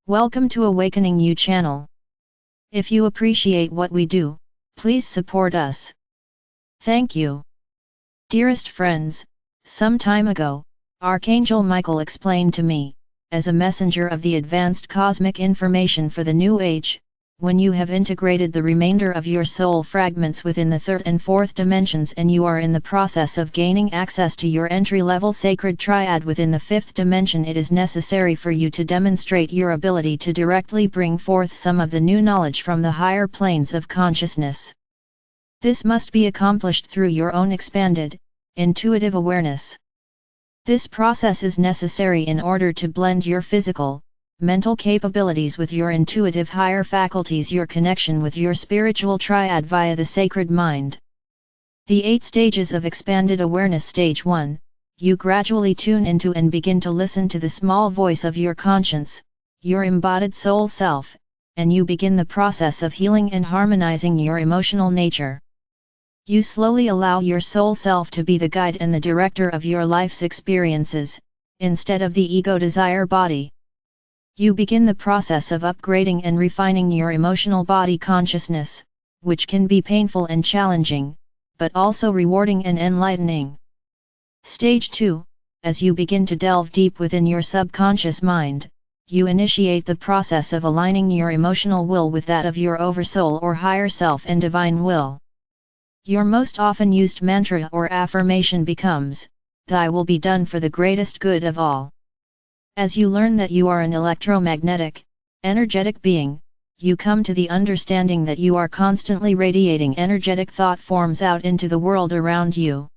Welcome to Awakening You channel. If you appreciate what we do, please support us. Thank you. Dearest friends, some time ago, Archangel Michael explained to me, as a messenger of the advanced cosmic information for the new age, when you have integrated the remainder of your soul fragments within the third and fourth dimensions and you are in the process of gaining access to your entry-level sacred triad within the fifth dimension, it is necessary for you to demonstrate your ability to directly bring forth some of the new knowledge from the higher planes of consciousness. This must be accomplished through your own expanded, intuitive awareness. This process is necessary in order to blend your physical, mental capabilities with your intuitive higher faculties, your connection with your spiritual triad via the sacred mind. The 8 stages of expanded awareness. Stage 1, you gradually tune into and begin to listen to the small voice of your conscience, your embodied soul self, and you begin the process of healing and harmonizing your emotional nature. You slowly allow your soul self to be the guide and the director of your life's experiences, instead of the ego desire body. You begin the process of upgrading and refining your emotional body consciousness, which can be painful and challenging, but also rewarding and enlightening. Stage 2, as you begin to delve deep within your subconscious mind, you initiate the process of aligning your emotional will with that of your oversoul or higher self and divine will. Your most often used mantra or affirmation becomes, "Thy will be done for the greatest good of all." As you learn that you are an electromagnetic, energetic being, you come to the understanding that you are constantly radiating energetic thought forms out into the world around you.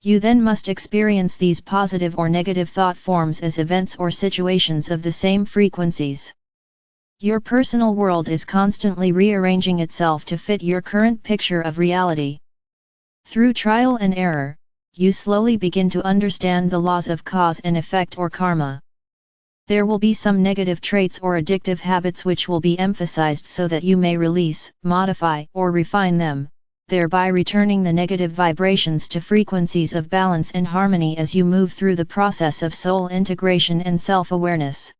You then must experience these positive or negative thought forms as events or situations of the same frequencies. Your personal world is constantly rearranging itself to fit your current picture of reality. Through trial and error, you slowly begin to understand the laws of cause and effect or karma. There will be some negative traits or addictive habits which will be emphasized so that you may release, modify, or refine them, thereby returning the negative vibrations to frequencies of balance and harmony as you move through the process of soul integration and self-awareness.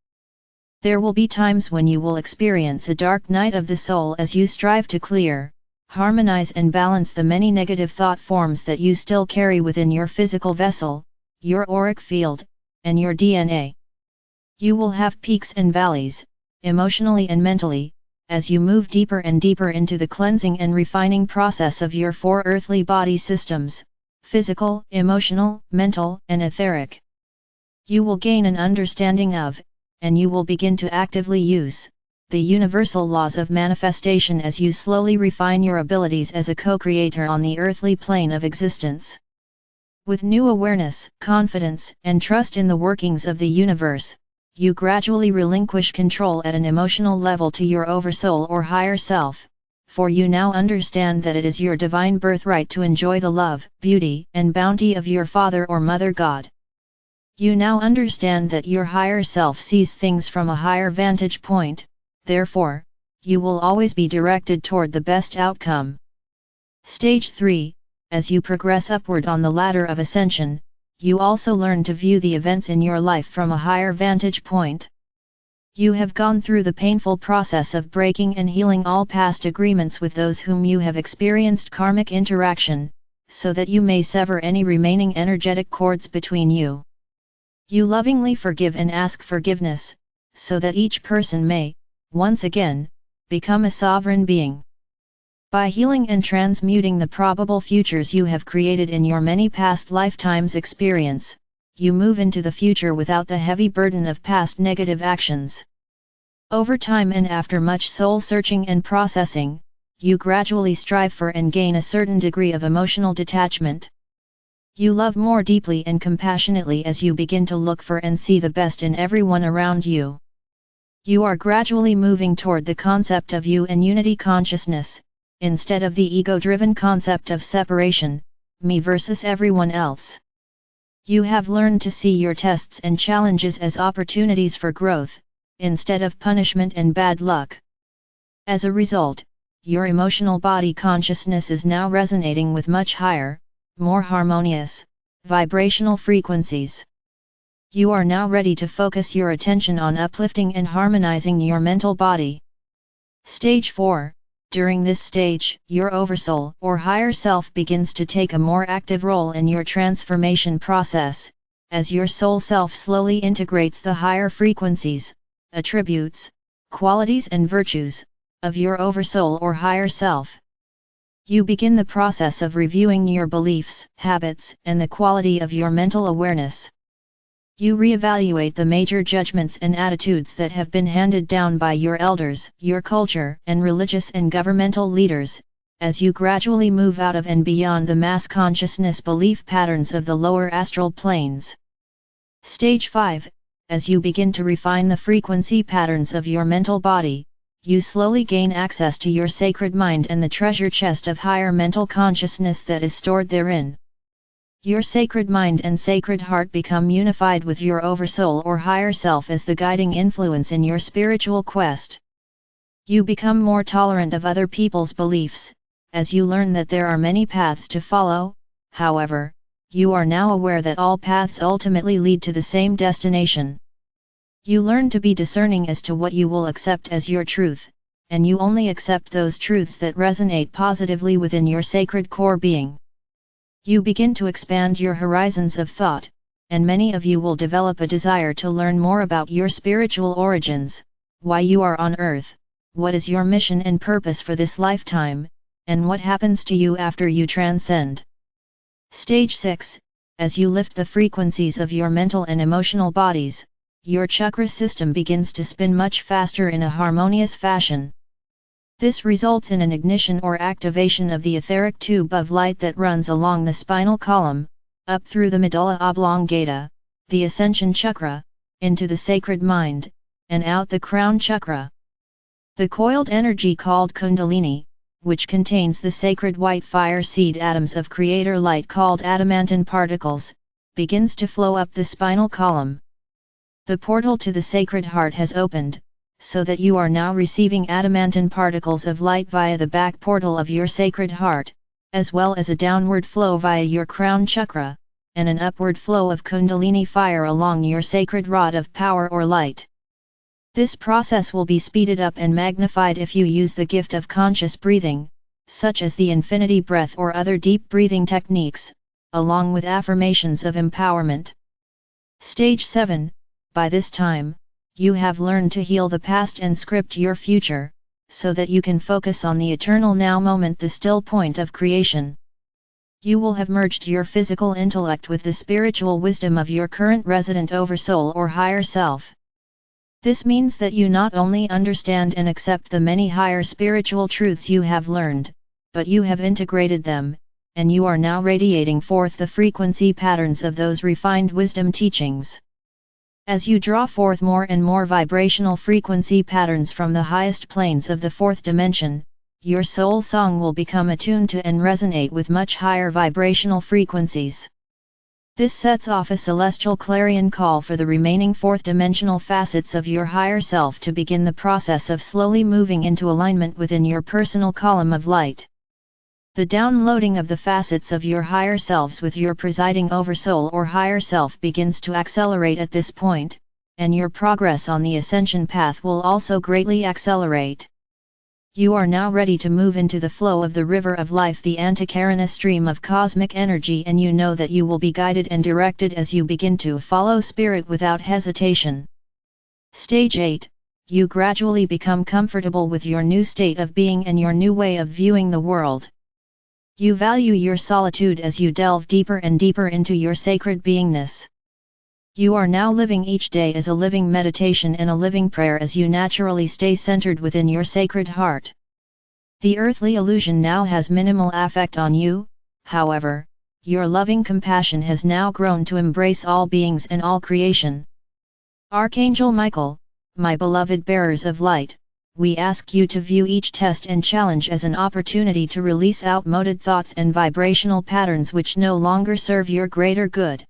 There will be times when you will experience a dark night of the soul as you strive to clear, harmonize and balance the many negative thought forms that you still carry within your physical vessel, your auric field, and your DNA. You will have peaks and valleys, emotionally and mentally, as you move deeper and deeper into the cleansing and refining process of your 4 earthly body systems, physical, emotional, mental, and etheric. You will gain an understanding of, and you will begin to actively use, the universal laws of manifestation as you slowly refine your abilities as a co-creator on the earthly plane of existence. With new awareness, confidence, and trust in the workings of the universe, you gradually relinquish control at an emotional level to your oversoul or higher self, for you now understand that it is your divine birthright to enjoy the love, beauty, and bounty of your Father or Mother God. You now understand that your higher self sees things from a higher vantage point, therefore, you will always be directed toward the best outcome. Stage 3, as you progress upward on the ladder of ascension, you also learn to view the events in your life from a higher vantage point. You have gone through the painful process of breaking and healing all past agreements with those whom you have experienced karmic interaction, so that you may sever any remaining energetic cords between you. You lovingly forgive and ask forgiveness, so that each person may, once again, become a sovereign being. By healing and transmuting the probable futures you have created in your many past lifetimes' experience, you move into the future without the heavy burden of past negative actions. Over time and after much soul searching and processing, you gradually strive for and gain a certain degree of emotional detachment. You love more deeply and compassionately as you begin to look for and see the best in everyone around you. You are gradually moving toward the concept of you and unity consciousness, instead of the ego-driven concept of separation, me versus everyone else. You have learned to see your tests and challenges as opportunities for growth, instead of punishment and bad luck. As a result, your emotional body consciousness is now resonating with much higher, more harmonious, vibrational frequencies. You are now ready to focus your attention on uplifting and harmonizing your mental body. Stage 4. During this stage, your oversoul or higher self begins to take a more active role in your transformation process, as your soul self slowly integrates the higher frequencies, attributes, qualities and virtues of your oversoul or higher self. You begin the process of reviewing your beliefs, habits, and the quality of your mental awareness. You reevaluate the major judgments and attitudes that have been handed down by your elders, your culture, and religious and governmental leaders, as you gradually move out of and beyond the mass consciousness belief patterns of the lower astral planes. Stage 5. As you begin to refine the frequency patterns of your mental body, you slowly gain access to your sacred mind and the treasure chest of higher mental consciousness that is stored therein. Your sacred mind and sacred heart become unified with your oversoul or higher self as the guiding influence in your spiritual quest. You become more tolerant of other people's beliefs, as you learn that there are many paths to follow. However, you are now aware that all paths ultimately lead to the same destination. You learn to be discerning as to what you will accept as your truth, and you only accept those truths that resonate positively within your sacred core being. You begin to expand your horizons of thought, and many of you will develop a desire to learn more about your spiritual origins, why you are on earth, what is your mission and purpose for this lifetime, and what happens to you after you transcend. Stage 6. As you lift the frequencies of your mental and emotional bodies, your chakra system begins to spin much faster in a harmonious fashion. This results in an ignition or activation of the etheric tube of light that runs along the spinal column, up through the medulla oblongata, the Ascension chakra, into the sacred mind, and out the crown chakra. The coiled energy called Kundalini, which contains the sacred white fire seed atoms of creator light called adamantine particles, begins to flow up the spinal column. The portal to the sacred heart has opened, so that you are now receiving adamantine particles of light via the back portal of your sacred heart, as well as a downward flow via your crown chakra, and an upward flow of Kundalini fire along your sacred rod of power or light. This process will be speeded up and magnified if you use the gift of conscious breathing, such as the infinity breath or other deep breathing techniques, along with affirmations of empowerment. Stage 7. By this time, you have learned to heal the past and script your future, so that you can focus on the eternal now moment, the still point of creation. You will have merged your physical intellect with the spiritual wisdom of your current resident oversoul or higher self. This means that you not only understand and accept the many higher spiritual truths you have learned, but you have integrated them, and you are now radiating forth the frequency patterns of those refined wisdom teachings. As you draw forth more and more vibrational frequency patterns from the highest planes of the fourth dimension, your soul song will become attuned to and resonate with much higher vibrational frequencies. This sets off a celestial clarion call for the remaining fourth-dimensional facets of your higher self to begin the process of slowly moving into alignment within your personal column of light. The downloading of the facets of your higher selves with your presiding oversoul or higher self begins to accelerate at this point, and your progress on the ascension path will also greatly accelerate. You are now ready to move into the flow of the river of life, the Antakarana stream of cosmic energy, and you know that you will be guided and directed as you begin to follow spirit without hesitation. Stage 8. You gradually become comfortable with your new state of being and your new way of viewing the world. You value your solitude as you delve deeper and deeper into your sacred beingness. You are now living each day as a living meditation and a living prayer as you naturally stay centered within your sacred heart. The earthly illusion now has minimal effect on you, however, your loving compassion has now grown to embrace all beings and all creation. Archangel Michael, my beloved bearers of light, we ask you to view each test and challenge as an opportunity to release outmoded thoughts and vibrational patterns which no longer serve your greater good.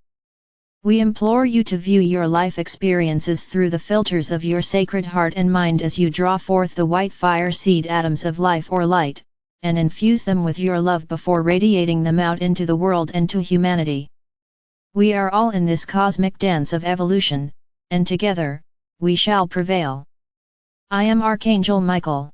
We implore you to view your life experiences through the filters of your sacred heart and mind as you draw forth the white fire seed atoms of life or light, and infuse them with your love before radiating them out into the world and to humanity. We are all in this cosmic dance of evolution, and together, we shall prevail. I am Archangel Michael.